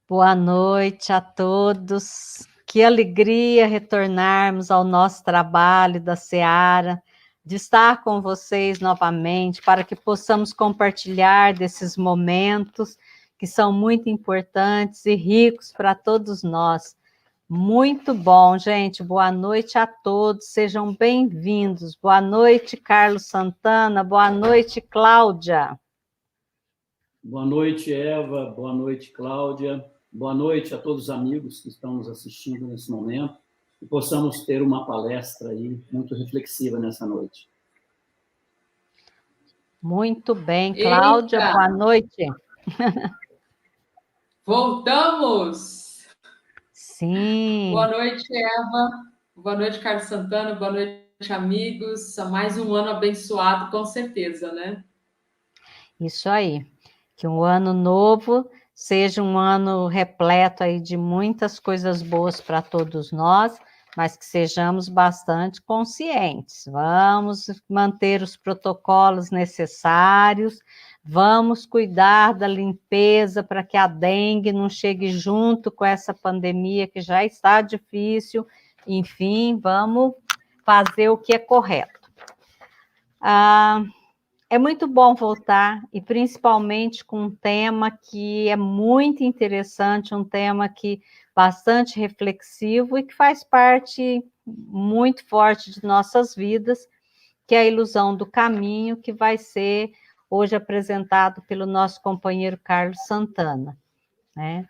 Boa noite a todos. Que alegria retornarmos ao nosso trabalho da Seara, de estar com vocês novamente, para que possamos compartilhar desses momentos que são muito importantes e ricos para todos nós. Muito bom, gente. Boa noite a todos. Sejam bem-vindos. Boa noite, Carlos Santana. Boa noite, Cláudia. Boa noite, Eva. Boa noite, Cláudia. Boa noite a todos os amigos que estão nos assistindo nesse momento e possamos ter uma palestra aí muito reflexiva nessa noite. Muito bem, Cláudia. Eita. Boa noite. Voltamos! Sim. Boa noite, Eva. Boa noite, Carlos Santana. Boa noite, amigos. Mais um ano abençoado, com certeza, né? Isso aí. Que um ano novo seja um ano repleto aí de muitas coisas boas para todos nós, mas que sejamos bastante conscientes. Vamos manter os protocolos necessários, vamos cuidar da limpeza para que a dengue não chegue junto com essa pandemia que já está difícil. Enfim, vamos fazer o que é correto. É muito bom voltar, e principalmente com um tema que é muito interessante, um tema que bastante reflexivo e que faz parte muito forte de nossas vidas, que é a ilusão do caminho, que vai ser hoje apresentado pelo nosso companheiro Carlos Santana, né?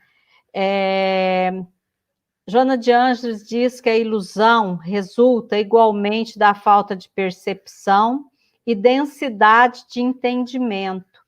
Joana de Ângeles diz que a ilusão resulta igualmente da falta de percepção e densidade de entendimento,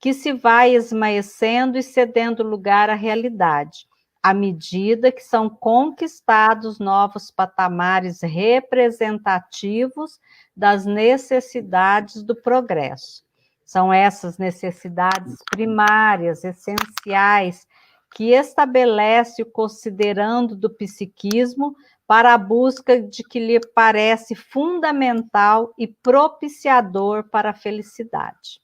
que se vai esmaecendo e cedendo lugar à realidade, à medida que são conquistados novos patamares representativos das necessidades do progresso. São essas necessidades primárias, essenciais, que estabelece o considerando do psiquismo para a busca de que lhe parece fundamental e propiciador para a felicidade.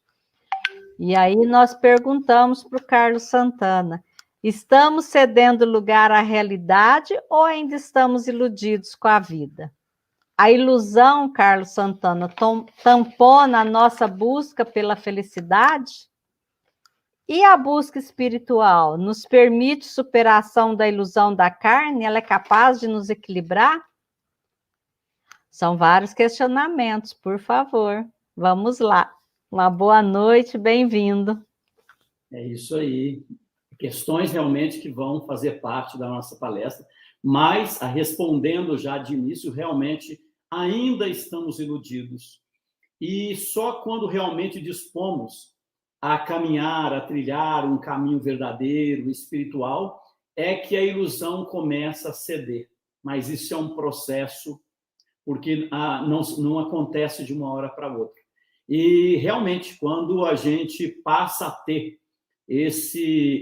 E aí nós perguntamos para o Carlos Santana, estamos cedendo lugar à realidade ou ainda estamos iludidos com a vida? A ilusão, Carlos Santana, tampona a nossa busca pela felicidade? E a busca espiritual nos permite superação da ilusão da carne? Ela é capaz de nos equilibrar? São vários questionamentos, por favor. Vamos lá. Uma boa noite, bem-vindo. É isso aí. Questões realmente que vão fazer parte da nossa palestra, mas, respondendo já de início, realmente ainda estamos iludidos. E só quando realmente dispomos a caminhar, a trilhar um caminho verdadeiro, espiritual, é que a ilusão começa a ceder. Mas isso é um processo, porque não acontece de uma hora para outra. E, realmente, quando a gente passa a ter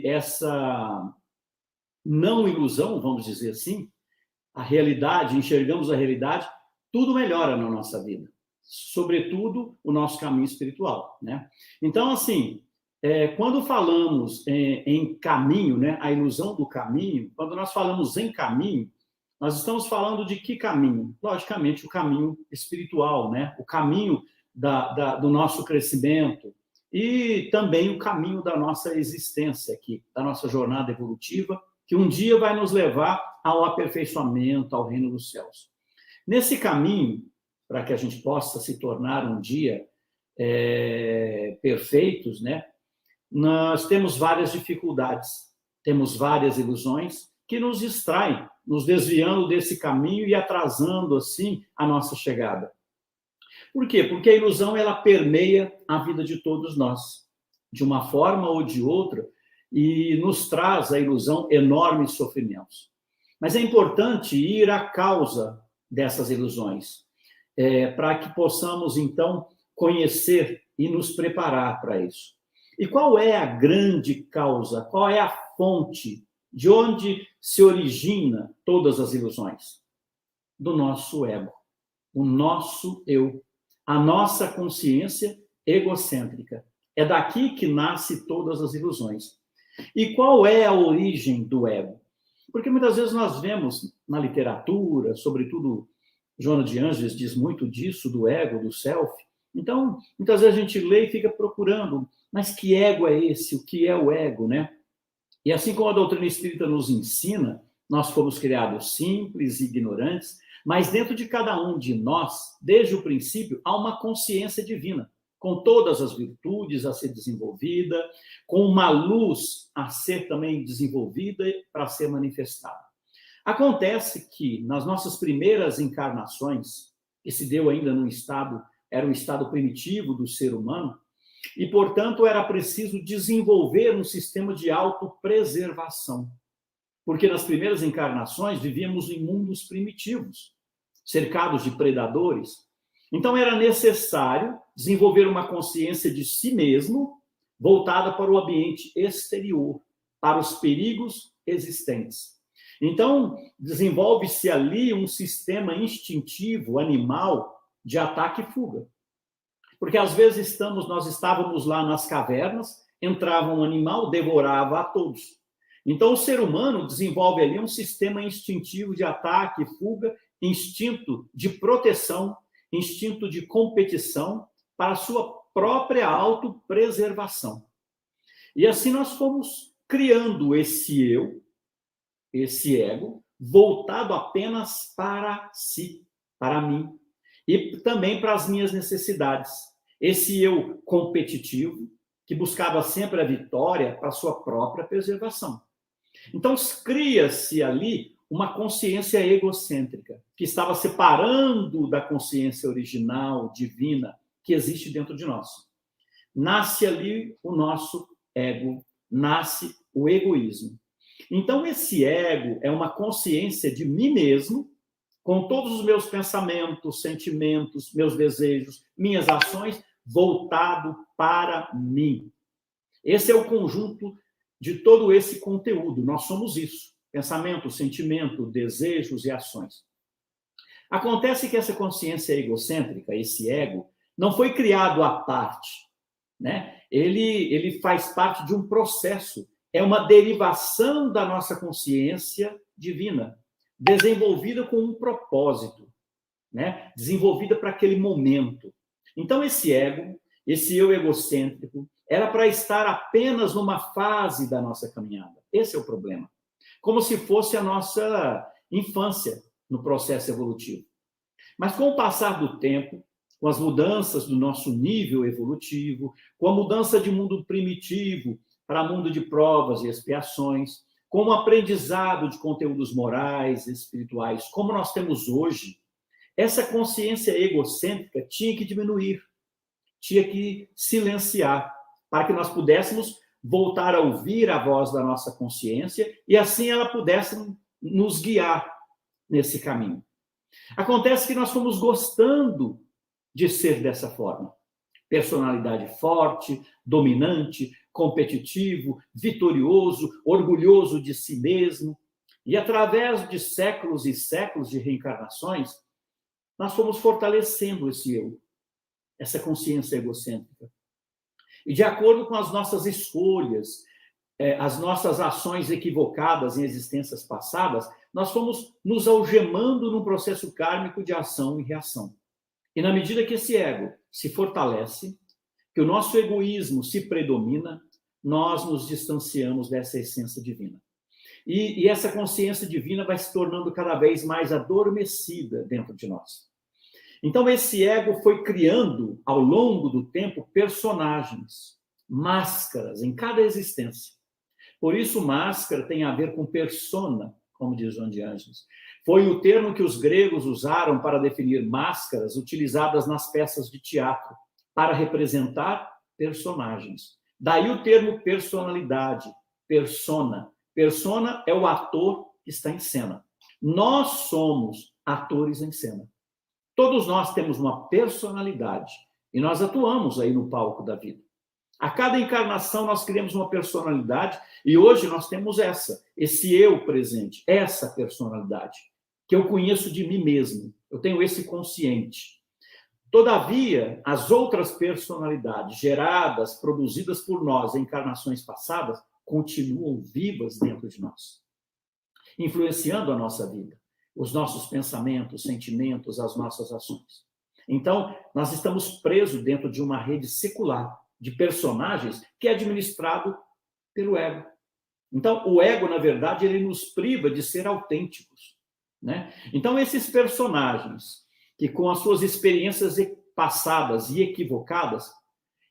essa não ilusão, vamos dizer assim, a realidade, enxergamos a realidade, tudo melhora na nossa vida. Sobretudo o nosso caminho espiritual, né? Então, assim, quando falamos em caminho, né, a ilusão do caminho, quando nós falamos em caminho, nós estamos falando de que caminho? Logicamente, o caminho espiritual, né? O caminho do nosso crescimento e também o caminho da nossa existência aqui, da nossa jornada evolutiva, que um dia vai nos levar ao aperfeiçoamento, ao reino dos céus. Nesse caminho, para que a gente possa se tornar um dia perfeitos, né? Nós temos várias dificuldades, temos várias ilusões que nos distraem, nos desviando desse caminho e atrasando, assim, a nossa chegada. Por quê? Porque a ilusão, ela permeia a vida de todos nós, de uma forma ou de outra, e nos traz a ilusão enormes sofrimentos. Mas é importante ir à causa dessas ilusões, para que possamos, então, conhecer e nos preparar para isso. E qual é a grande causa? Qual é a fonte? De onde se origina todas as ilusões? Do nosso ego, o nosso eu, a nossa consciência egocêntrica. É daqui que nascem todas as ilusões. E qual é a origem do ego? Porque muitas vezes nós vemos na literatura, sobretudo Joana de Ângeles diz muito disso, do ego, do self. Então, muitas vezes a gente lê e fica procurando, mas que ego é esse? O que é o ego, né? E assim como a doutrina espírita nos ensina, nós fomos criados simples e ignorantes, mas dentro de cada um de nós, desde o princípio, há uma consciência divina, com todas as virtudes a ser desenvolvida, com uma luz a ser também desenvolvida para ser manifestada. Acontece que nas nossas primeiras encarnações, que se deu ainda num estado, era um estado primitivo do ser humano, e, portanto, era preciso desenvolver um sistema de autopreservação. Porque nas primeiras encarnações vivíamos em mundos primitivos, cercados de predadores. Então era necessário desenvolver uma consciência de si mesmo, voltada para o ambiente exterior, para os perigos existentes. Então, desenvolve-se ali um sistema instintivo, animal, de ataque e fuga. Porque às vezes nós estávamos lá nas cavernas, entrava um animal, devorava a todos. Então o ser humano desenvolve ali um sistema instintivo de ataque e fuga, instinto de proteção, instinto de competição para a sua própria autopreservação. E assim nós fomos criando esse eu, esse ego, voltado apenas para si, para mim, e também para as minhas necessidades. Esse eu competitivo, que buscava sempre a vitória para a sua própria preservação. Então, cria-se ali uma consciência egocêntrica, que estava separando da consciência original, divina, que existe dentro de nós. Nasce ali o nosso ego, nasce o egoísmo. Então, esse ego é uma consciência de mim mesmo, com todos os meus pensamentos, sentimentos, meus desejos, minhas ações, voltado para mim. Esse é o conjunto de todo esse conteúdo. Nós somos isso: pensamento, sentimento, desejos e ações. Acontece que essa consciência egocêntrica, esse ego, não foi criado à parte, né? Ele faz parte de um processo, é uma derivação da nossa consciência divina, desenvolvida com um propósito, né? Desenvolvida para aquele momento. Então, esse ego, esse eu egocêntrico, era para estar apenas numa fase da nossa caminhada. Esse é o problema. Como se fosse a nossa infância no processo evolutivo. Mas com o passar do tempo, com as mudanças do nosso nível evolutivo, com a mudança de mundo primitivo para mundo de provas e expiações, com o aprendizado de conteúdos morais e espirituais, como nós temos hoje, essa consciência egocêntrica tinha que diminuir, tinha que silenciar, para que nós pudéssemos voltar a ouvir a voz da nossa consciência e assim ela pudesse nos guiar nesse caminho. Acontece que nós fomos gostando de ser dessa forma. Personalidade forte, dominante, competitivo, vitorioso, orgulhoso de si mesmo. E através de séculos e séculos de reencarnações, nós fomos fortalecendo esse eu, essa consciência egocêntrica. E de acordo com as nossas escolhas, as nossas ações equivocadas em existências passadas, nós fomos nos algemando num processo kármico de ação e reação. E na medida que esse ego se fortalece, que o nosso egoísmo se predomina, nós nos distanciamos dessa essência divina. E essa consciência divina vai se tornando cada vez mais adormecida dentro de nós. Então, esse ego foi criando, ao longo do tempo, personagens, máscaras em cada existência. Por isso, máscara tem a ver com persona, como diz Joana de Ângeles. Foi o termo que os gregos usaram para definir máscaras utilizadas nas peças de teatro, para representar personagens. Daí o termo personalidade, persona. Persona é o ator que está em cena. Nós somos atores em cena. Todos nós temos uma personalidade e nós atuamos aí no palco da vida. A cada encarnação nós criamos uma personalidade e hoje nós temos esse eu presente, essa personalidade, que eu conheço de mim mesmo. Eu tenho esse consciente. Todavia, as outras personalidades geradas, produzidas por nós em encarnações passadas, continuam vivas dentro de nós, influenciando a nossa vida, os nossos pensamentos, sentimentos, as nossas ações. Então, nós estamos presos dentro de uma rede secular de personagens que é administrado pelo ego. Então, o ego, na verdade, ele nos priva de ser autênticos, né? Então, esses personagens que, com as suas experiências passadas e equivocadas,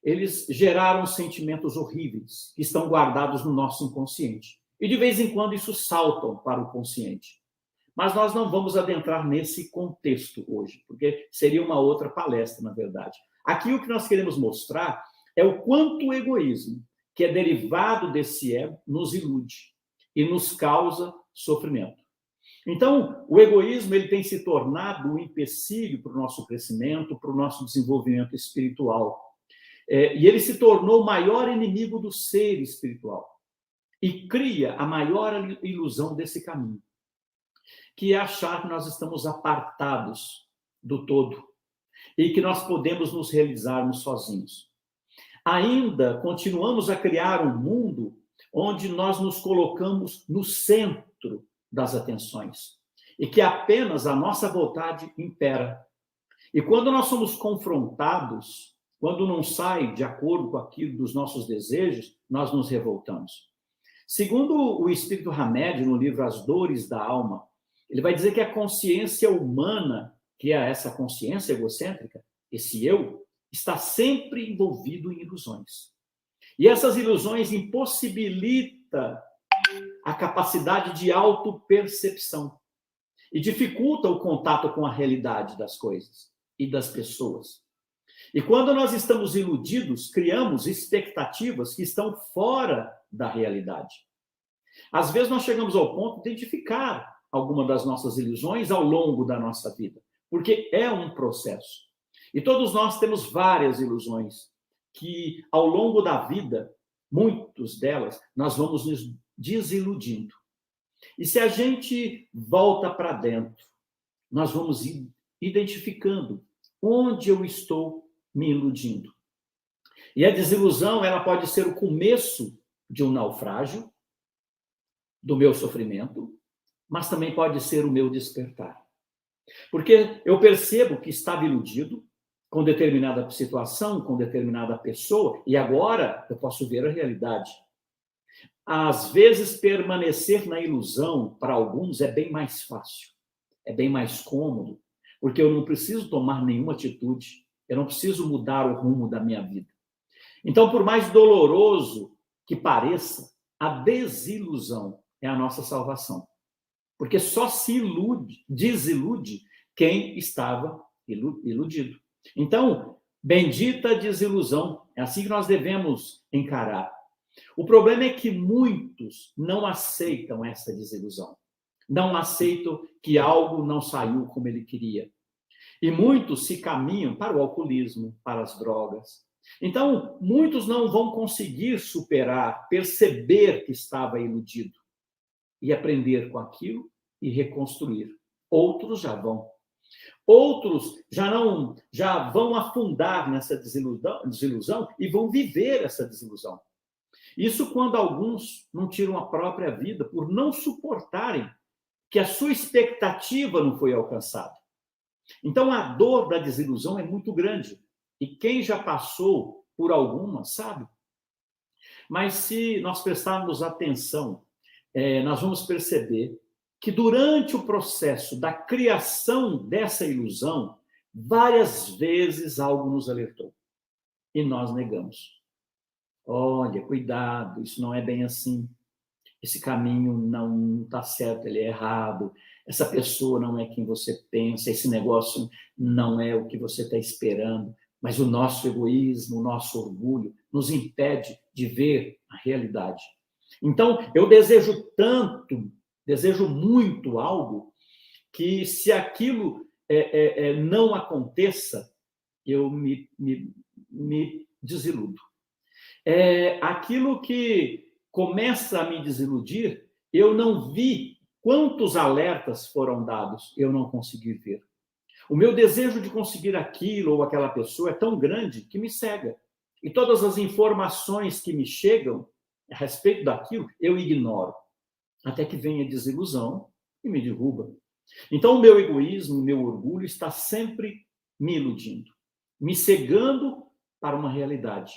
eles geraram sentimentos horríveis que estão guardados no nosso inconsciente. E, de vez em quando, isso saltam para o consciente. Mas nós não vamos adentrar nesse contexto hoje, porque seria uma outra palestra, na verdade. Aqui o que nós queremos mostrar é o quanto o egoísmo, que é derivado desse ego, nos ilude e nos causa sofrimento. Então, o egoísmo ele tem se tornado um empecilho para o nosso crescimento, para o nosso desenvolvimento espiritual. E ele se tornou o maior inimigo do ser espiritual. E cria a maior ilusão desse caminho, que é achar que nós estamos apartados do todo e que nós podemos nos realizarmos sozinhos. Ainda continuamos a criar um mundo onde nós nos colocamos no centro das atenções e que apenas a nossa vontade impera. E quando nós somos confrontados, quando não sai de acordo com aquilo dos nossos desejos, nós nos revoltamos. Segundo o Espírito Hamed, no livro As Dores da Alma, ele vai dizer que a consciência humana, que é essa consciência egocêntrica, esse eu, está sempre envolvido em ilusões. E essas ilusões impossibilitam a capacidade de autopercepção e dificultam o contato com a realidade das coisas e das pessoas. E quando nós estamos iludidos, criamos expectativas que estão fora da realidade. Às vezes nós chegamos ao ponto de identificar alguma das nossas ilusões ao longo da nossa vida, porque é um processo. E todos nós temos várias ilusões que, ao longo da vida, muitas delas, nós vamos nos desiludindo. E se a gente volta para dentro, nós vamos identificando onde eu estou me iludindo. E a desilusão, ela pode ser o começo de um naufrágio, do meu sofrimento, mas também pode ser o meu despertar. Porque eu percebo que estava iludido com determinada situação, com determinada pessoa, e agora eu posso ver a realidade. Às vezes, permanecer na ilusão, para alguns, é bem mais fácil, é bem mais cômodo, porque eu não preciso tomar nenhuma atitude, eu não preciso mudar o rumo da minha vida. Então, por mais doloroso que pareça, a desilusão é a nossa salvação. Porque só se desilude quem estava iludido. Então, bendita desilusão, é assim que nós devemos encarar. O problema é que muitos não aceitam essa desilusão. Não aceitam que algo não saiu como ele queria. E muitos se caminham para o alcoolismo, para as drogas. Então, muitos não vão conseguir superar, perceber que estava iludido e aprender com aquilo e reconstruir. Outros já vão. Outros já vão afundar nessa desilusão e vão viver essa desilusão. Isso quando alguns não tiram a própria vida por não suportarem que a sua expectativa não foi alcançada. Então, a dor da desilusão é muito grande. E quem já passou por alguma, sabe? Mas se nós prestarmos atenção, nós vamos perceber que durante o processo da criação dessa ilusão, várias vezes algo nos alertou. E nós negamos. Olha, cuidado, isso não é bem assim. Esse caminho não está certo, ele é errado. Essa pessoa não é quem você pensa, esse negócio não é o que você está esperando. Mas o nosso egoísmo, o nosso orgulho, nos impede de ver a realidade. Então, eu desejo muito algo, que se aquilo não aconteça, eu me desiludo. Aquilo que começa a me desiludir, eu não vi quantos alertas foram dados, eu não consegui ver. O meu desejo de conseguir aquilo ou aquela pessoa é tão grande que me cega. E todas as informações que me chegam a respeito daquilo, eu ignoro. Até que vem a desilusão e me derruba. Então, o meu egoísmo, o meu orgulho está sempre me iludindo, me cegando para uma realidade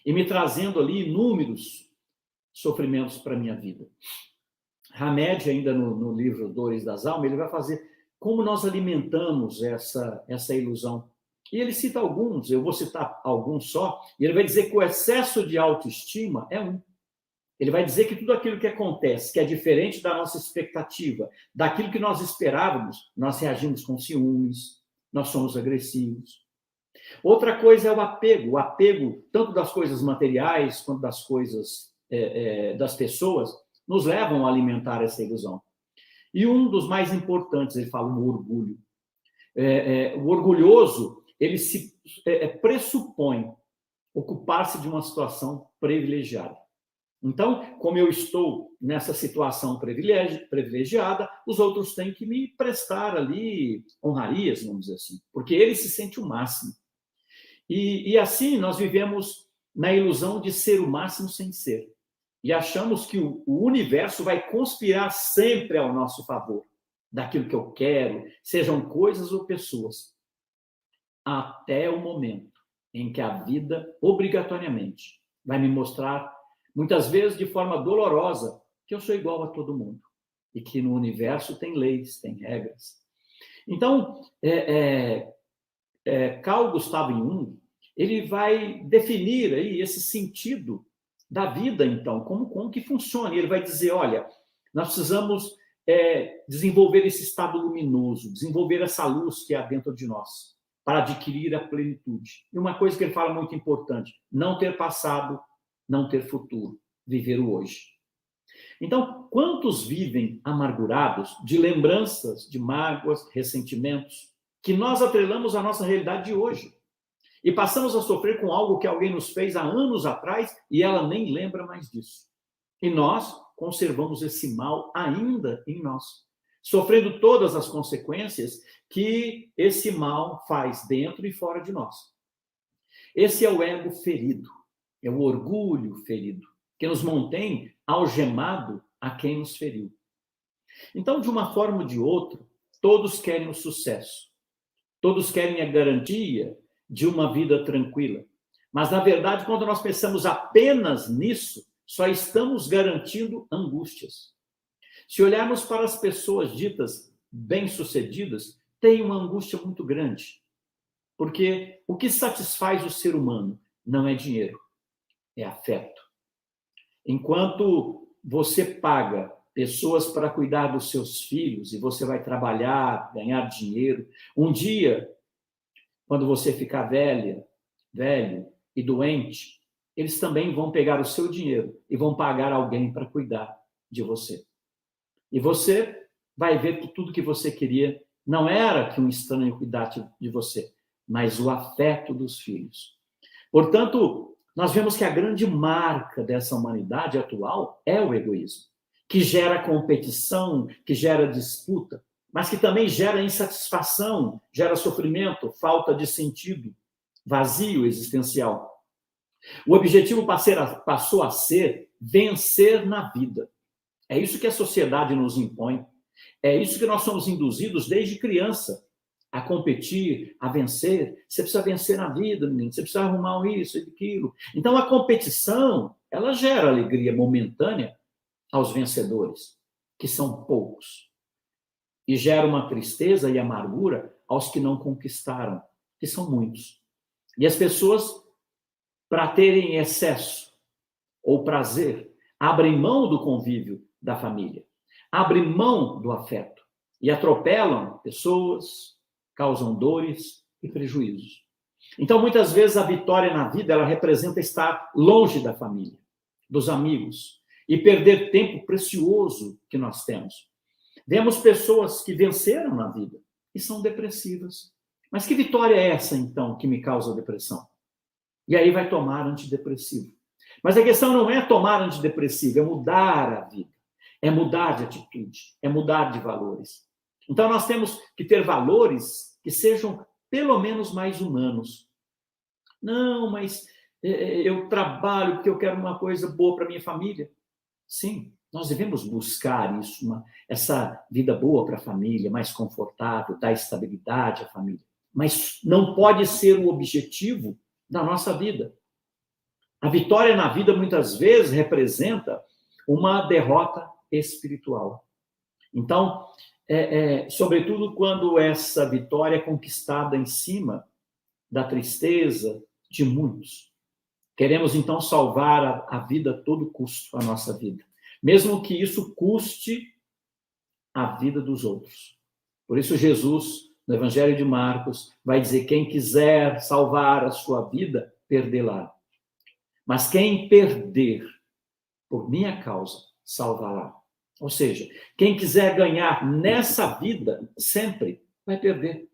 e me trazendo ali inúmeros sofrimentos para a minha vida. Hamed, ainda no livro Dores das Almas, ele vai fazer como nós alimentamos essa ilusão. E ele cita alguns, eu vou citar alguns só, e ele vai dizer que o excesso de autoestima é um. Ele vai dizer que tudo aquilo que acontece, que é diferente da nossa expectativa, daquilo que nós esperávamos, nós reagimos com ciúmes, nós somos agressivos. Outra coisa é o apego tanto das coisas materiais quanto das coisas das pessoas, nos levam a alimentar essa ilusão. E um dos mais importantes, ele fala o orgulho. O orgulhoso, ele se pressupõe ocupar-se de uma situação privilegiada. Então, como eu estou nessa situação privilegiada, os outros têm que me prestar ali honrarias, vamos dizer assim, porque ele se sente o máximo. E assim nós vivemos na ilusão de ser o máximo sem ser. E achamos que o universo vai conspirar sempre ao nosso favor, daquilo que eu quero, sejam coisas ou pessoas, até o momento em que a vida, obrigatoriamente, vai me mostrar, muitas vezes de forma dolorosa, que eu sou igual a todo mundo e que no universo tem leis, tem regras. Então, Carl Gustav Jung, ele vai definir aí esse sentido da vida, então, como que funciona. E ele vai dizer, olha, nós precisamos desenvolver esse estado luminoso, desenvolver essa luz que há dentro de nós, para adquirir a plenitude. E uma coisa que ele fala muito importante, não ter passado, não ter futuro, viver o hoje. Então, quantos vivem amargurados de lembranças, de mágoas, ressentimentos, que nós atrelamos à nossa realidade de hoje? E passamos a sofrer com algo que alguém nos fez há anos atrás e ela nem lembra mais disso. E nós conservamos esse mal ainda em nós, sofrendo todas as consequências que esse mal faz dentro e fora de nós. Esse é o ego ferido, é o orgulho ferido, que nos mantém algemado a quem nos feriu. Então, de uma forma ou de outra, todos querem o sucesso, todos querem a garantia de uma vida tranquila. Mas, na verdade, quando nós pensamos apenas nisso, só estamos garantindo angústias. Se olharmos para as pessoas ditas bem-sucedidas, tem uma angústia muito grande. Porque o que satisfaz o ser humano não é dinheiro, é afeto. Enquanto você paga pessoas para cuidar dos seus filhos e você vai trabalhar, ganhar dinheiro, um dia, quando você ficar velho e doente, eles também vão pegar o seu dinheiro e vão pagar alguém para cuidar de você. E você vai ver que tudo que você queria não era que um estranho cuidasse de você, mas o afeto dos filhos. Portanto, nós vemos que a grande marca dessa humanidade atual é o egoísmo, que gera competição, que gera disputa, mas que também gera insatisfação, gera sofrimento, falta de sentido, vazio existencial. O objetivo passou a ser vencer na vida. É isso que a sociedade nos impõe. É isso que nós somos induzidos desde criança, a competir, a vencer. Você precisa vencer na vida, menino. Você precisa arrumar isso e aquilo. Então, a competição, ela gera alegria momentânea aos vencedores, que são poucos. E gera uma tristeza e amargura aos que não conquistaram, que são muitos. E as pessoas, para terem excesso ou prazer, abrem mão do convívio da família, abrem mão do afeto e atropelam pessoas, causam dores e prejuízos. Então, muitas vezes, a vitória na vida, ela representa estar longe da família, dos amigos, e perder tempo precioso que nós temos. Vemos pessoas que venceram na vida e são depressivas. Mas que vitória é essa, então, que me causa depressão? E aí vai tomar antidepressivo. Mas a questão não é tomar antidepressivo, é mudar a vida, é mudar de atitude, é mudar de valores. Então, nós temos que ter valores que sejam, pelo menos, mais humanos. Não, mas Eu trabalho porque eu quero uma coisa boa para minha família. Sim, nós devemos buscar isso, essa vida boa para a família, mais confortável, dar estabilidade à família. Mas não pode ser o objetivo da nossa vida. A vitória na vida, muitas vezes, representa uma derrota espiritual. Então, sobretudo quando essa vitória é conquistada em cima da tristeza de muitos. Queremos, então, salvar a vida a todo custo, a nossa vida. Mesmo que isso custe a vida dos outros. Por isso, Jesus, no Evangelho de Marcos, vai dizer: quem quiser salvar a sua vida, perdê-la. Mas quem perder por minha causa, salvará. Ou seja, quem quiser ganhar nessa vida, sempre vai perder.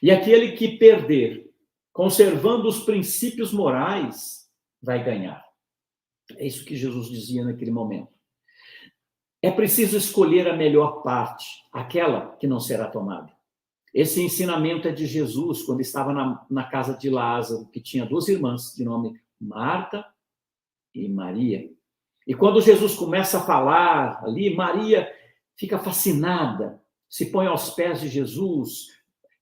E aquele que perder, conservando os princípios morais, vai ganhar. É isso que Jesus dizia naquele momento. É preciso escolher a melhor parte, aquela que não será tomada. Esse ensinamento é de Jesus, quando estava na casa de Lázaro, que tinha 2 irmãs, de nome Marta e Maria. E quando Jesus começa a falar ali, Maria fica fascinada, se põe aos pés de Jesus,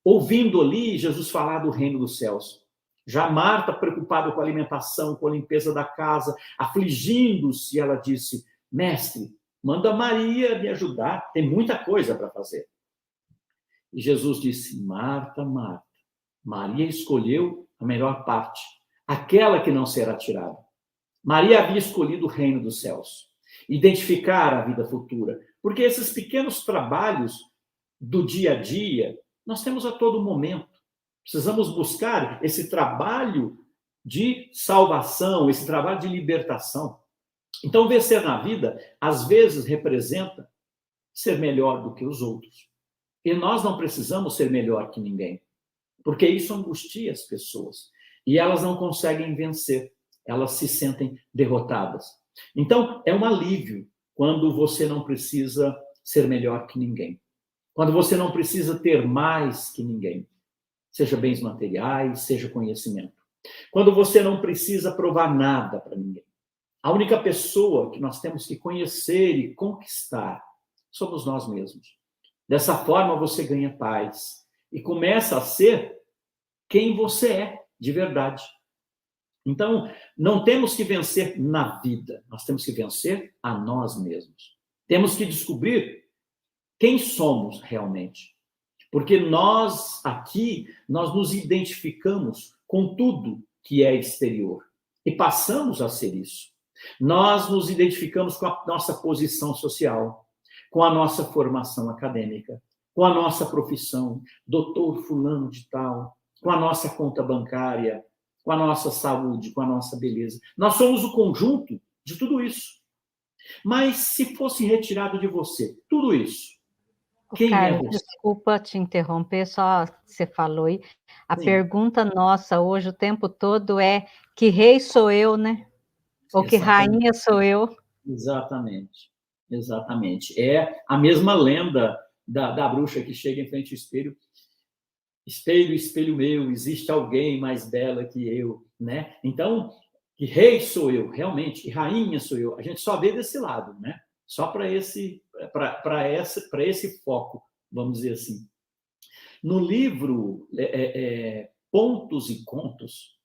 ouvindo ali Jesus falar do reino dos céus. Já Marta, preocupada com a alimentação, com a limpeza da casa, afligindo-se, ela disse: mestre, manda Maria me ajudar, tem muita coisa para fazer. E Jesus disse: Marta, Marta, Maria escolheu a melhor parte, aquela que não será tirada. Maria havia escolhido o reino dos céus, identificar a vida futura, porque esses pequenos trabalhos do dia a dia, nós temos a todo momento. Precisamos buscar esse trabalho de salvação, esse trabalho de libertação. Então, vencer na vida, às vezes, representa ser melhor do que os outros. E nós não precisamos ser melhor que ninguém, porque isso angustia as pessoas. E elas não conseguem vencer, elas se sentem derrotadas. Então, é um alívio quando você não precisa ser melhor que ninguém. Quando você não precisa ter mais que ninguém. Seja bens materiais, seja conhecimento. Quando você não precisa provar nada para ninguém. A única pessoa que nós temos que conhecer e conquistar somos nós mesmos. Dessa forma você ganha paz e começa a ser quem você é de verdade. Então, não temos que vencer na vida, nós temos que vencer a nós mesmos. Temos que descobrir quem somos realmente. Porque nós aqui, nós nos identificamos com tudo que é exterior e passamos a ser isso. Nós nos identificamos com a nossa posição social, com a nossa formação acadêmica, com a nossa profissão, doutor fulano de tal, com a nossa conta bancária, com a nossa saúde, com a nossa beleza. Nós somos o conjunto de tudo isso. Mas se fosse retirado de você tudo isso, quem Carlos, é você? desculpa te interromper, só você falou aí. A Sim. pergunta nossa hoje o tempo todo é: que rei sou eu, né? Ou que rainha sou eu? Exatamente, exatamente. É a mesma lenda da bruxa que chega em frente ao espelho. Espelho, espelho meu, existe alguém mais bela que eu, né? Então, que rei sou eu, realmente, que rainha sou eu. A gente só vê desse lado, né? Só para esse foco, vamos dizer assim. No livro Pontos e Contos,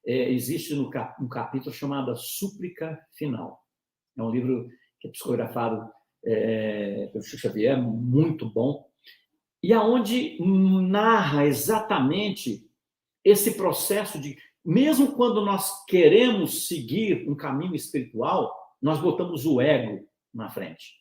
existe um capítulo chamado Súplica Final. É um livro que é psicografado pelo Chico Xavier, muito bom, e aonde narra exatamente esse processo de, mesmo quando nós queremos seguir um caminho espiritual, nós botamos o ego na frente.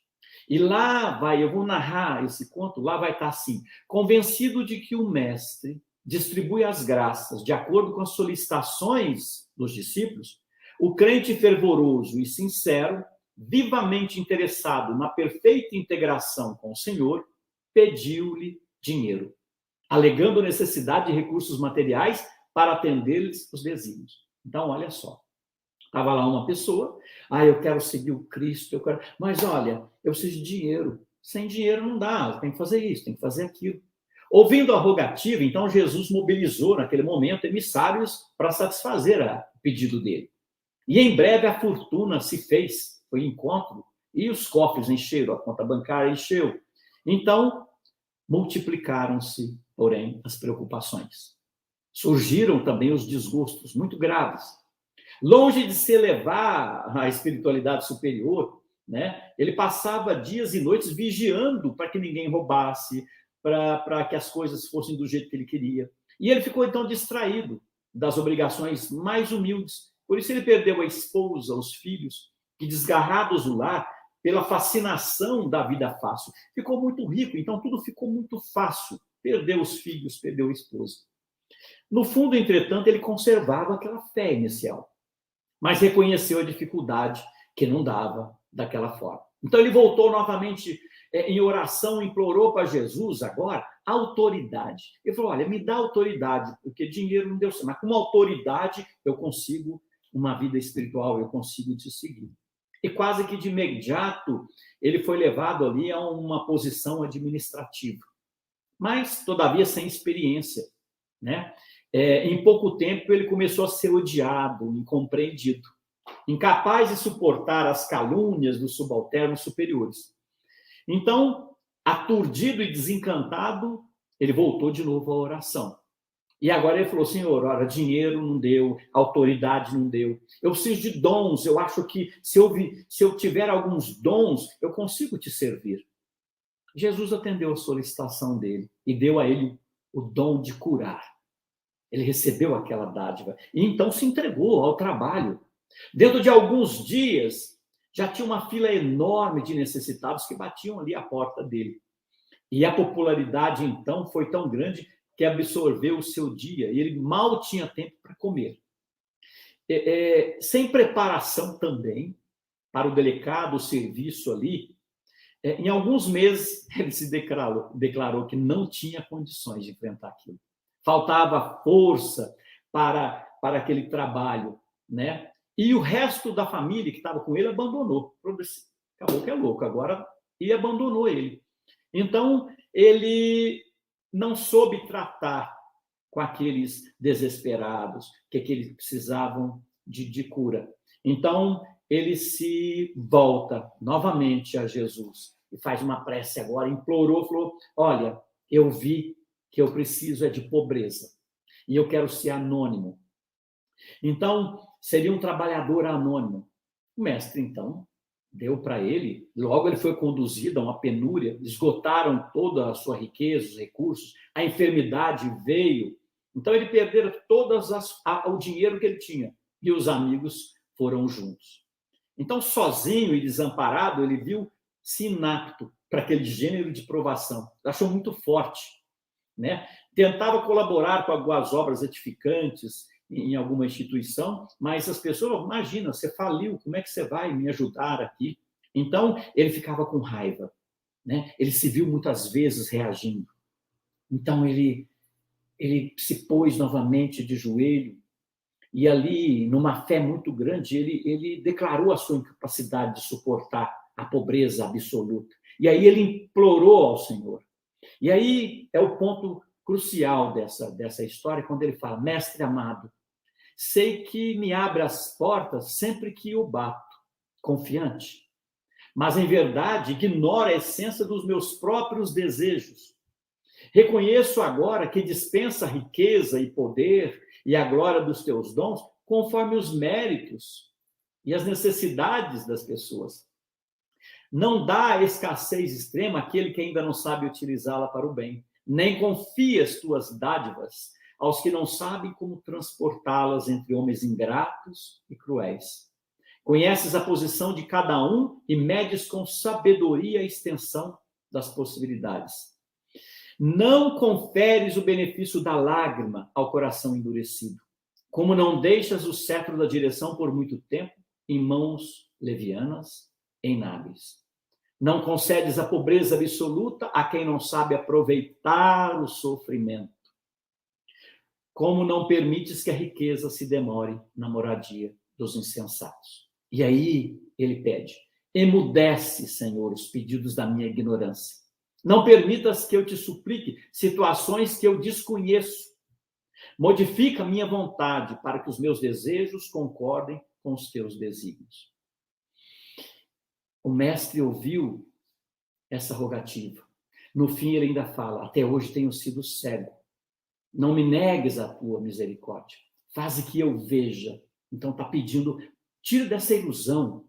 E lá eu vou narrar esse conto, lá vai estar assim: convencido de que o mestre distribui as graças de acordo com as solicitações dos discípulos, o crente fervoroso e sincero, vivamente interessado na perfeita integração com o Senhor, pediu-lhe dinheiro, alegando necessidade de recursos materiais para atender-lhes os desígnios. Então, olha só. Estava lá uma pessoa: eu quero seguir o Cristo, mas olha, eu preciso de dinheiro. Sem dinheiro não dá, tem que fazer isso, tem que fazer aquilo. Ouvindo a rogativa, então Jesus mobilizou naquele momento emissários para satisfazer pedido dele. E em breve a fortuna se fez, foi encontro, e os cofres encheram, a conta bancária encheu. Então, multiplicaram-se, porém, as preocupações. Surgiram também os desgostos muito graves. Longe de se elevar à espiritualidade superior, né, ele passava dias e noites vigiando para que ninguém roubasse, para que as coisas fossem do jeito que ele queria. E ele ficou, então, distraído das obrigações mais humildes. Por isso ele perdeu a esposa, os filhos, que, desgarrados do lar, pela fascinação da vida fácil. Ficou muito rico, então tudo ficou muito fácil. Perdeu os filhos, perdeu a esposa. No fundo, entretanto, ele conservava aquela fé inicial, mas reconheceu a dificuldade que não dava daquela forma. Então ele voltou novamente em oração, implorou para Jesus agora autoridade. Ele falou, olha, me dá autoridade, porque dinheiro não deu certo, mas com autoridade eu consigo uma vida espiritual, eu consigo te seguir. E quase que de imediato ele foi levado ali a uma posição administrativa, mas todavia sem experiência, né? Em pouco tempo ele começou a ser odiado, incompreendido, incapaz de suportar as calúnias dos subalternos superiores. Então, aturdido e desencantado, ele voltou de novo à oração. E agora ele falou, Senhor, ora, dinheiro não deu, autoridade não deu. Eu preciso de dons, eu acho que se eu tiver alguns dons, eu consigo te servir. Jesus atendeu a solicitação dele e deu a ele o dom de curar. Ele recebeu aquela dádiva e então se entregou ao trabalho. Dentro de alguns dias, já tinha uma fila enorme de necessitados que batiam ali à porta dele. E a popularidade, então, foi tão grande que absorveu o seu dia, e ele mal tinha tempo para comer. Sem preparação também para o delicado serviço ali, em alguns meses ele se declarou que não tinha condições de enfrentar aquilo. Faltava força para aquele trabalho, né? E o resto da família que estava com ele abandonou. Acabou que é louco agora, e abandonou ele. Então, ele não soube tratar com aqueles desesperados, que eles precisavam de cura. Então, ele se volta novamente a Jesus e faz uma prece agora, implorou, falou, olha, eu vi que eu preciso de pobreza e eu quero ser anônimo. Então, seria um trabalhador anônimo. O mestre, então, deu para ele, logo ele foi conduzido a uma penúria, esgotaram toda a sua riqueza, os recursos, a enfermidade veio, então ele perdeu o dinheiro que ele tinha, e os amigos foram juntos. Então, sozinho e desamparado, ele viu-se inapto para aquele gênero de provação, achou muito forte, né? Tentava colaborar com algumas obras edificantes em alguma instituição, mas as pessoas, imagina, você faliu, como é que você vai me ajudar aqui? Então, ele ficava com raiva, né? Ele se viu muitas vezes reagindo. Então, ele se pôs novamente de joelho e ali, numa fé muito grande, ele declarou a sua incapacidade de suportar a pobreza absoluta. E aí ele implorou ao Senhor. E aí é o ponto crucial dessa história, quando ele fala, mestre amado, sei que me abre as portas sempre que o bato, confiante, mas em verdade ignora a essência dos meus próprios desejos. Reconheço agora que dispensa riqueza e poder e a glória dos teus dons conforme os méritos e as necessidades das pessoas. Não dá a escassez extrema àquele que ainda não sabe utilizá-la para o bem, nem confia as tuas dádivas aos que não sabem como transportá-las entre homens ingratos e cruéis. Conheces a posição de cada um e medes com sabedoria a extensão das possibilidades. Não conferes o benefício da lágrima ao coração endurecido, como não deixas o cetro da direção por muito tempo em mãos levianas e inábeis. Não concedes a pobreza absoluta a quem não sabe aproveitar o sofrimento. Como não permites que a riqueza se demore na moradia dos insensatos. E aí ele pede, emudece, Senhor, os pedidos da minha ignorância. Não permitas que eu te suplique situações que eu desconheço. Modifica a minha vontade para que os meus desejos concordem com os teus desígnios. O mestre ouviu essa rogativa. No fim, ele ainda fala: até hoje tenho sido cego. Não me negues a tua misericórdia. Faze que eu veja. Então, está pedindo, tira dessa ilusão,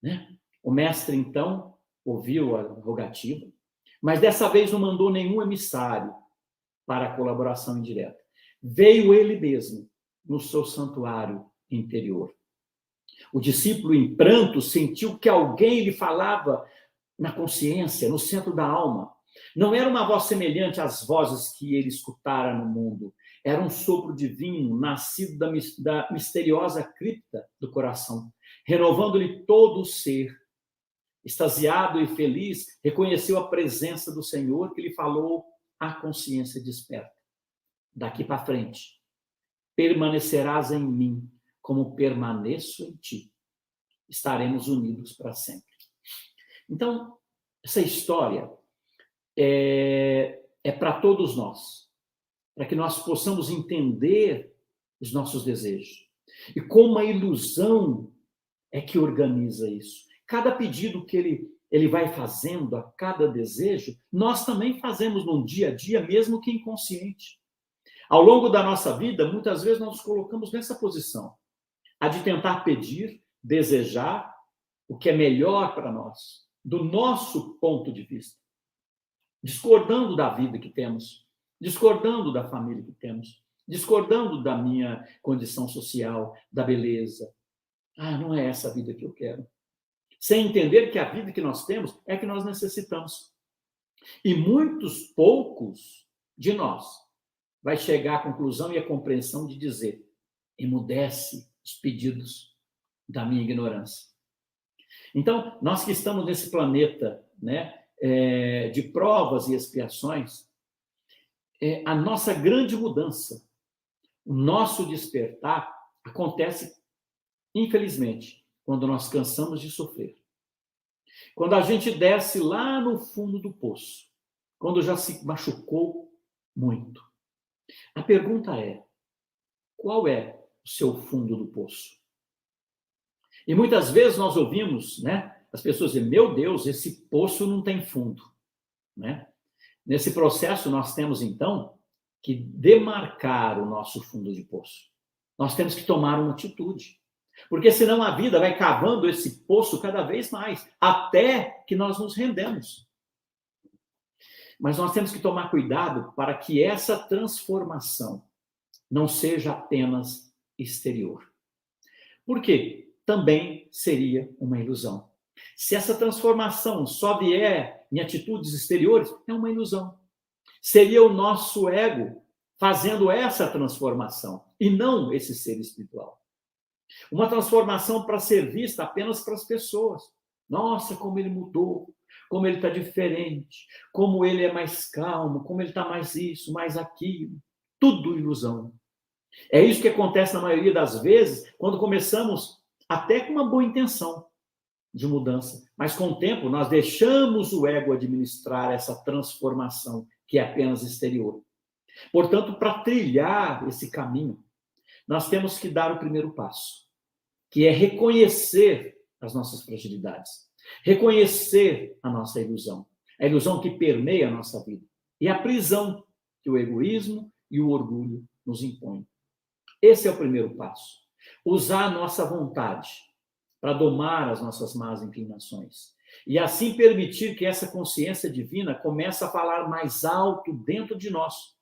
né? O mestre, então, ouviu a rogativa, mas dessa vez não mandou nenhum emissário para a colaboração indireta. Veio ele mesmo no seu santuário interior. O discípulo, em pranto, sentiu que alguém lhe falava na consciência, no centro da alma. Não era uma voz semelhante às vozes que ele escutara no mundo. Era um sopro divino, nascido da misteriosa cripta do coração, renovando-lhe todo o ser. Extasiado e feliz, reconheceu a presença do Senhor que lhe falou à consciência desperta. Daqui para frente, permanecerás em mim, como permaneço em ti. Estaremos unidos para sempre. Então, essa história é para todos nós, para que nós possamos entender os nossos desejos. E como a ilusão é que organiza isso. Cada pedido que ele vai fazendo, a cada desejo, nós também fazemos no dia a dia, mesmo que inconsciente. Ao longo da nossa vida, muitas vezes nós nos colocamos nessa posição, a de tentar pedir, desejar o que é melhor para nós, do nosso ponto de vista, discordando da vida que temos, discordando da família que temos, discordando da minha condição social, da beleza. Ah, não é essa a vida que eu quero. Sem entender que a vida que nós temos é que nós necessitamos. E poucos de nós vai chegar à conclusão e à compreensão de dizer: emudece os pedidos da minha ignorância. Então, nós que estamos nesse planeta, né, de provas e expiações, a nossa grande mudança, o nosso despertar, acontece, infelizmente, quando nós cansamos de sofrer. Quando a gente desce lá no fundo do poço, quando já se machucou muito. A pergunta é: qual é o seu fundo do poço? E muitas vezes nós ouvimos, né, as pessoas dizem: meu Deus, esse poço não tem fundo, né? Nesse processo, nós temos, então, que demarcar o nosso fundo de poço. Nós temos que tomar uma atitude. Porque senão a vida vai cavando esse poço cada vez mais, até que nós nos rendemos. Mas nós temos que tomar cuidado para que essa transformação não seja apenas exterior. Por quê? Também seria uma ilusão. Se essa transformação só vier em atitudes exteriores, é uma ilusão. Seria o nosso ego fazendo essa transformação, e não esse ser espiritual. Uma transformação para ser vista apenas para as pessoas. Nossa, como ele mudou, como ele está diferente, como ele é mais calmo, como ele está mais isso, mais aquilo. Tudo ilusão. É isso que acontece na maioria das vezes, quando começamos até com uma boa intenção de mudança. Mas com o tempo, nós deixamos o ego administrar essa transformação, que é apenas exterior. Portanto, para trilhar esse caminho, nós temos que dar o primeiro passo, que é reconhecer as nossas fragilidades, reconhecer a nossa ilusão, a ilusão que permeia a nossa vida, e a prisão que o egoísmo e o orgulho nos impõem. Esse é o primeiro passo. Usar a nossa vontade para domar as nossas más inclinações, e assim permitir que essa consciência divina comece a falar mais alto dentro de nós,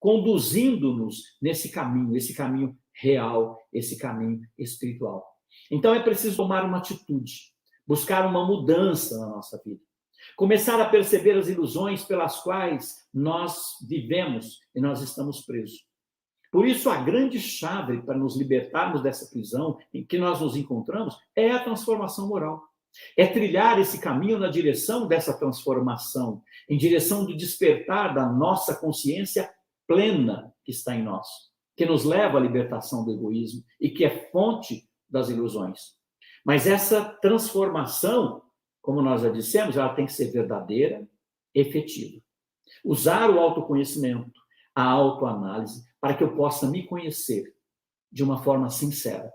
conduzindo-nos nesse caminho, esse caminho real, esse caminho espiritual. Então é preciso tomar uma atitude, buscar uma mudança na nossa vida, começar a perceber as ilusões pelas quais nós vivemos e nós estamos presos. Por isso, a grande chave para nos libertarmos dessa prisão em que nós nos encontramos é a transformação moral. É trilhar esse caminho na direção dessa transformação, em direção do despertar da nossa consciência plena que está em nós, que nos leva à libertação do egoísmo e que é fonte das ilusões. Mas essa transformação, como nós já dissemos, ela tem que ser verdadeira, efetiva. Usar o autoconhecimento, a autoanálise, para que eu possa me conhecer de uma forma sincera.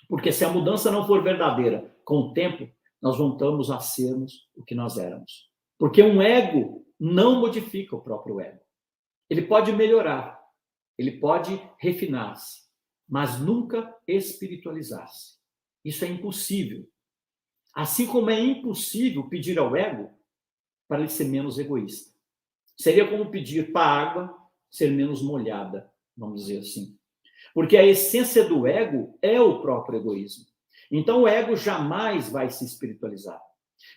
Porque se a mudança não for verdadeira, com o tempo, nós voltamos a sermos o que nós éramos. Porque um ego não modifica o próprio ego. Ele pode melhorar, ele pode refinar-se, mas nunca espiritualizar-se. Isso é impossível. Assim como é impossível pedir ao ego para ele ser menos egoísta. Seria como pedir para a água ser menos molhada, vamos dizer assim. Porque a essência do ego é o próprio egoísmo. Então o ego jamais vai se espiritualizar.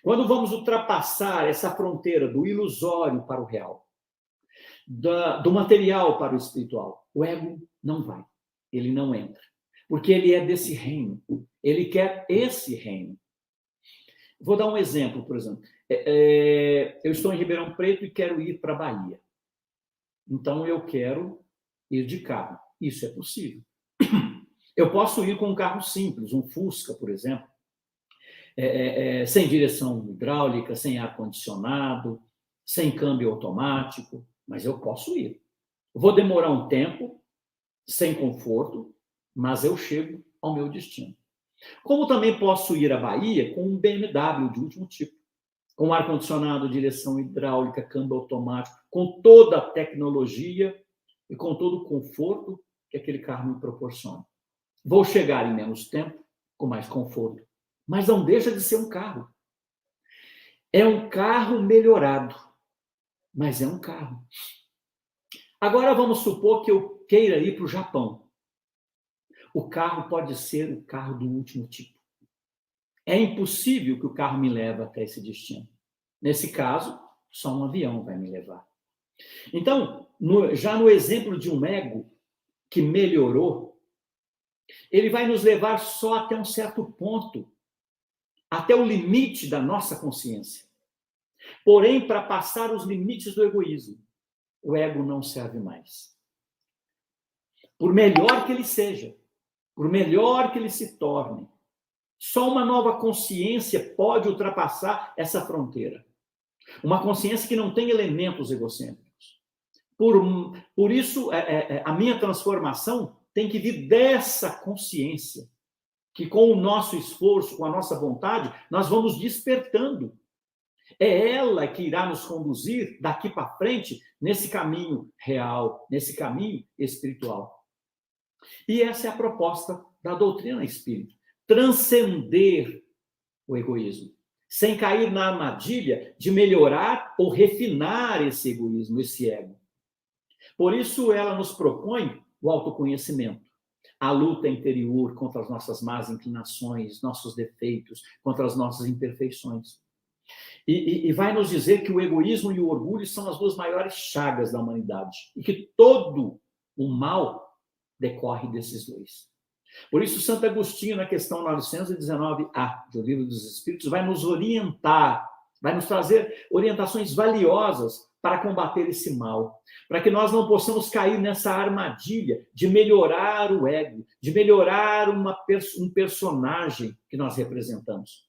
Quando vamos ultrapassar essa fronteira do ilusório para o real, do material para o espiritual, o ego não vai, ele não entra. Porque ele é desse reino, ele quer esse reino. Vou dar um exemplo, por exemplo. Eu estou em Ribeirão Preto e quero ir para a Bahia. Então eu quero ir de carro. Isso é possível. Eu posso ir com um carro simples, um Fusca, por exemplo, sem direção hidráulica, sem ar-condicionado, sem câmbio automático, mas eu posso ir. Vou demorar um tempo, sem conforto, mas eu chego ao meu destino. Como também posso ir à Bahia com um BMW de último tipo, com ar-condicionado, direção hidráulica, câmbio automático, com toda a tecnologia e com todo o conforto que aquele carro me proporciona. Vou chegar em menos tempo, com mais conforto, mas não deixa de ser um carro. É um carro melhorado, mas é um carro. Agora vamos supor que eu queira ir para o Japão. O carro pode ser o carro do último tipo. É impossível que o carro me leve até esse destino. Nesse caso, só um avião vai me levar. Então, já no exemplo de um ego que melhorou, ele vai nos levar só até um certo ponto, até o limite da nossa consciência. Porém, para passar os limites do egoísmo, o ego não serve mais. Por melhor que ele seja, por melhor que ele se torne, só uma nova consciência pode ultrapassar essa fronteira. Uma consciência que não tem elementos egocêntricos. Por isso, a minha transformação tem que vir dessa consciência, que com o nosso esforço, com a nossa vontade, nós vamos despertando. É ela que irá nos conduzir daqui para frente nesse caminho real, nesse caminho espiritual. E essa é a proposta da doutrina espírita. Transcender o egoísmo, sem cair na armadilha de melhorar ou refinar esse egoísmo, esse ego. Por isso, ela nos propõe o autoconhecimento, a luta interior contra as nossas más inclinações, nossos defeitos, contra as nossas imperfeições. E vai nos dizer que o egoísmo e o orgulho são as duas maiores chagas da humanidade e que todo o mal decorre desses dois. Por isso, Santo Agostinho, na questão 919A do Livro dos Espíritos, vai nos orientar, vai nos trazer orientações valiosas para combater esse mal, para que nós não possamos cair nessa armadilha de melhorar o ego, de melhorar um personagem que nós representamos.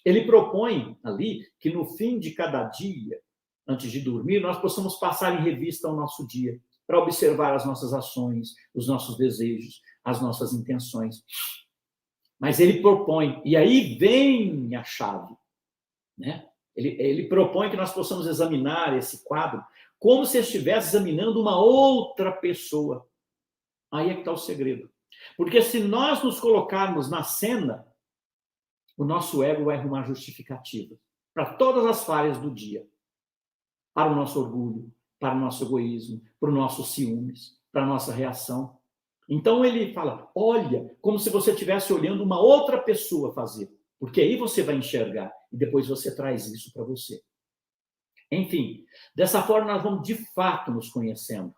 Ele propõe ali que no fim de cada dia, antes de dormir, nós possamos passar em revista o nosso dia, para observar as nossas ações, os nossos desejos, as nossas intenções. Mas ele propõe, e aí vem a chave, né? Ele propõe que nós possamos examinar esse quadro como se estivesse examinando uma outra pessoa. Aí é que está o segredo. Porque se nós nos colocarmos na cena, o nosso ego vai arrumar justificativa para todas as falhas do dia. Para o nosso orgulho, para o nosso egoísmo, para o nosso ciúmes, para a nossa reação. Então ele fala, olha, como se você estivesse olhando uma outra pessoa fazer. Porque aí você vai enxergar e depois você traz isso para você. Enfim, dessa forma nós vamos de fato nos conhecendo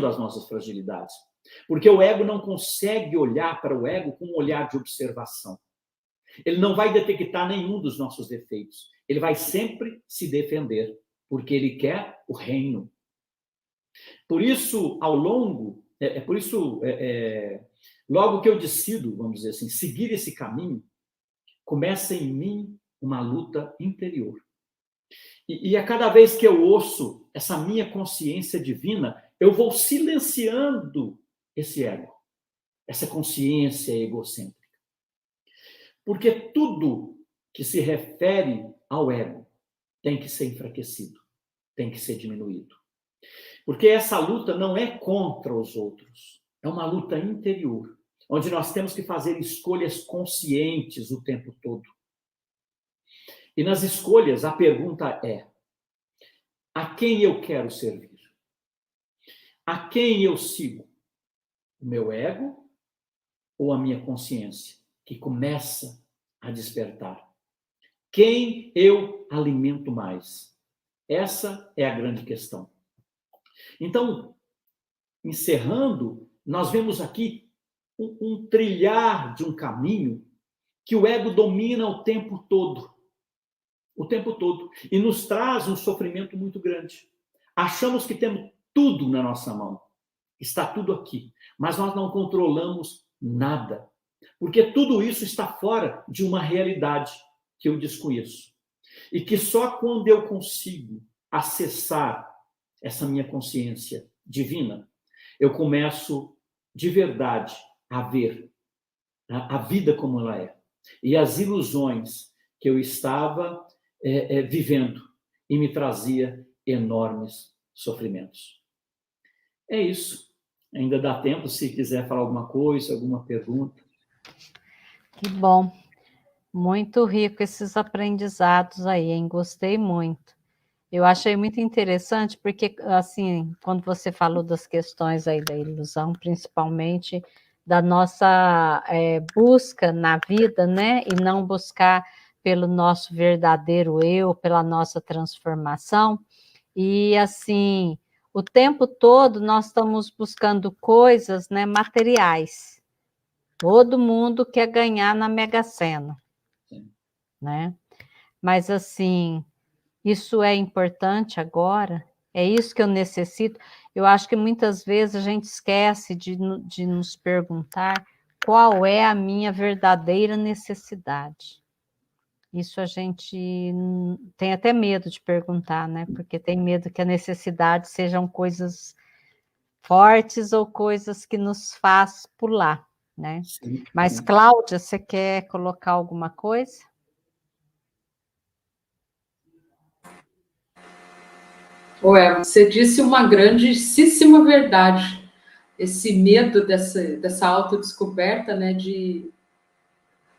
as nossas fragilidades. Porque o ego não consegue olhar para o ego com um olhar de observação. Ele não vai detectar nenhum dos nossos defeitos. Ele vai sempre se defender, porque ele quer o reino. Por isso, logo que eu decido, vamos dizer assim, seguir esse caminho, começa em mim uma luta interior. E a cada vez que eu ouço essa minha consciência divina, eu vou silenciando esse ego, essa consciência egocêntrica. Porque tudo que se refere ao ego tem que ser enfraquecido, tem que ser diminuído. Porque essa luta não é contra os outros, é uma luta interior, onde nós temos que fazer escolhas conscientes o tempo todo. E nas escolhas, a pergunta é: a quem eu quero servir? A quem eu sigo? O meu ego ou a minha consciência, que começa a despertar? Quem eu alimento mais? Essa é a grande questão. Então, encerrando, nós vemos aqui um trilhar de um caminho que o ego domina o tempo todo. O tempo todo. E nos traz um sofrimento muito grande. Achamos que temos tudo na nossa mão. Está tudo aqui. Mas nós não controlamos nada. Porque tudo isso está fora de uma realidade que eu desconheço. E que só quando eu consigo acessar essa minha consciência divina, eu começo de verdade a ver a vida como ela é. E as ilusões que eu estava vivendo e me trazia enormes sofrimentos. É isso. Ainda dá tempo, se quiser falar alguma coisa, alguma pergunta. Que bom. Muito rico esses aprendizados aí, hein? Gostei muito. Eu achei muito interessante, porque, assim, quando você falou das questões aí da ilusão, principalmente da nossa busca na vida, né? E não buscar pelo nosso verdadeiro eu, pela nossa transformação. E, assim, o tempo todo nós estamos buscando coisas, né, materiais. Todo mundo quer ganhar na Mega Sena, né? Mas, assim, isso é importante agora? É isso que eu necessito? Eu acho que muitas vezes a gente esquece de nos perguntar qual é a minha verdadeira necessidade. Isso a gente tem até medo de perguntar, né? Porque tem medo que a necessidade sejam coisas fortes ou coisas que nos faz pular, né? Sim. Mas, Cláudia, você quer colocar alguma coisa? Você disse uma grandíssima verdade. Esse medo dessa autodescoberta, né, de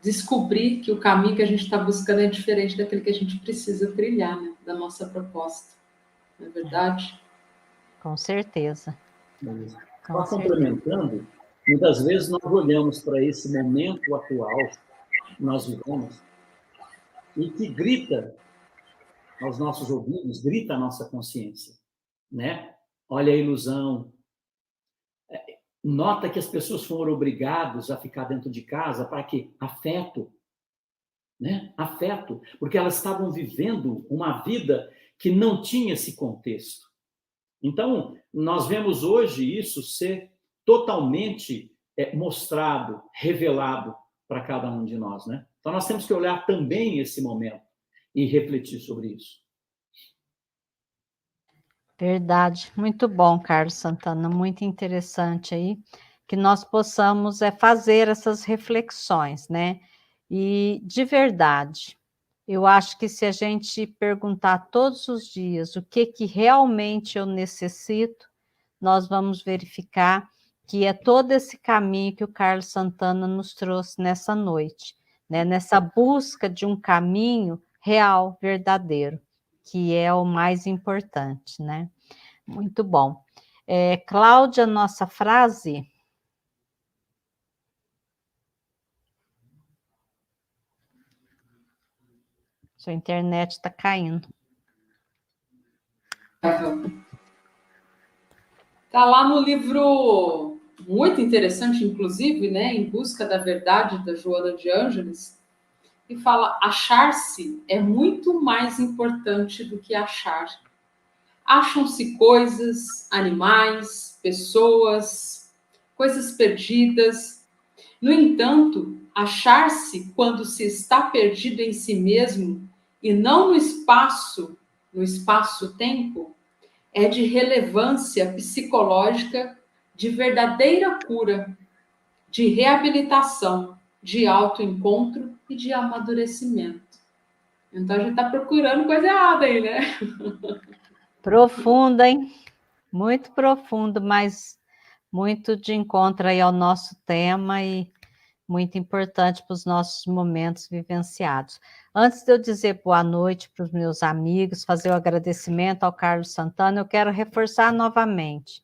descobrir que o caminho que a gente está buscando é diferente daquele que a gente precisa trilhar, né, da nossa proposta. Não é verdade? Com certeza. Só complementando, muitas vezes nós olhamos para esse momento atual que nós vivemos e que grita aos nossos ouvidos, grita a nossa consciência, né? Olha a ilusão. Nota que as pessoas foram obrigadas a ficar dentro de casa para quê? Afeto, né? Afeto, porque elas estavam vivendo uma vida que não tinha esse contexto. Então, nós vemos hoje isso ser totalmente mostrado, revelado para cada um de nós, né? Então, nós temos que olhar também esse momento e refletir sobre isso. Verdade, muito bom, Carlos Santana, muito interessante aí, que nós possamos fazer essas reflexões, né? E, de verdade, eu acho que se a gente perguntar todos os dias o que realmente eu necessito, nós vamos verificar que é todo esse caminho que o Carlos Santana nos trouxe nessa noite, né? Nessa busca de um caminho real, verdadeiro, que é o mais importante, né? Muito bom. Cláudia, nossa frase. Sua internet está caindo. Está lá no livro muito interessante, inclusive, né, Em Busca da Verdade, da Joana de Ângeles, que fala: achar-se é muito mais importante do que achar. Acham-se coisas, animais, pessoas, coisas perdidas. No entanto, achar-se quando se está perdido em si mesmo e não no espaço-tempo, é de relevância psicológica, de verdadeira cura, de reabilitação, de autoencontro e de amadurecimento. Então a gente está procurando coisa errada aí, né? Profunda, hein? Muito profundo, mas muito de encontro aí ao nosso tema e muito importante para os nossos momentos vivenciados. Antes de eu dizer boa noite para os meus amigos, fazer o agradecimento ao Carlos Santana, eu quero reforçar novamente.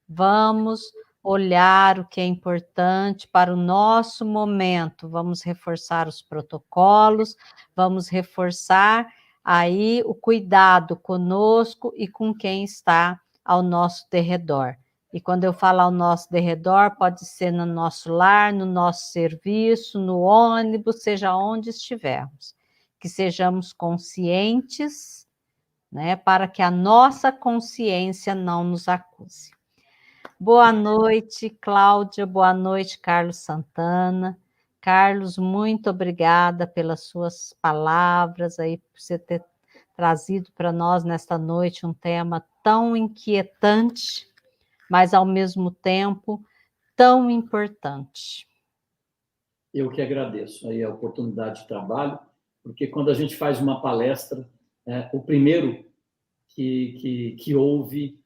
Vamos olhar o que é importante para o nosso momento, vamos reforçar os protocolos, vamos reforçar aí o cuidado conosco e com quem está ao nosso derredor. E quando eu falo ao nosso derredor, pode ser no nosso lar, no nosso serviço, no ônibus, seja onde estivermos. Que sejamos conscientes, né, para que a nossa consciência não nos acuse. Boa noite, Cláudia, boa noite, Carlos Santana. Carlos, muito obrigada pelas suas palavras aí, por você ter trazido para nós nesta noite um tema tão inquietante, mas ao mesmo tempo tão importante. Eu que agradeço aí a oportunidade de trabalho, porque quando a gente faz uma palestra, o primeiro que ouve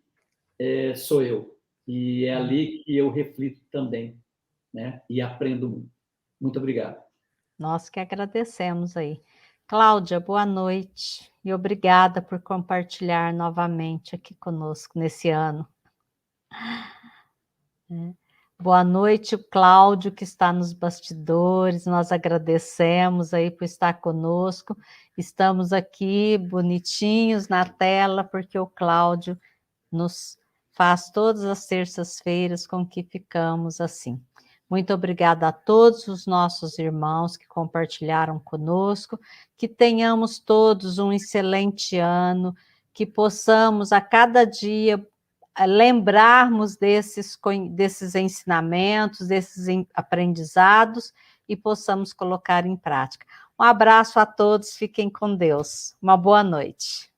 sou eu. E é ali que eu reflito também, né? E aprendo muito. Muito obrigado. Nós que agradecemos aí. Cláudia, boa noite e obrigada por compartilhar novamente aqui conosco nesse ano. Boa noite, o Cláudio, que está nos bastidores, nós agradecemos aí por estar conosco. Estamos aqui bonitinhos na tela, porque o Cláudio nos faz todas as terças-feiras com que ficamos assim. Muito obrigada a todos os nossos irmãos que compartilharam conosco, que tenhamos todos um excelente ano, que possamos a cada dia lembrarmos desses ensinamentos, desses aprendizados e possamos colocar em prática. Um abraço a todos, fiquem com Deus. Uma boa noite.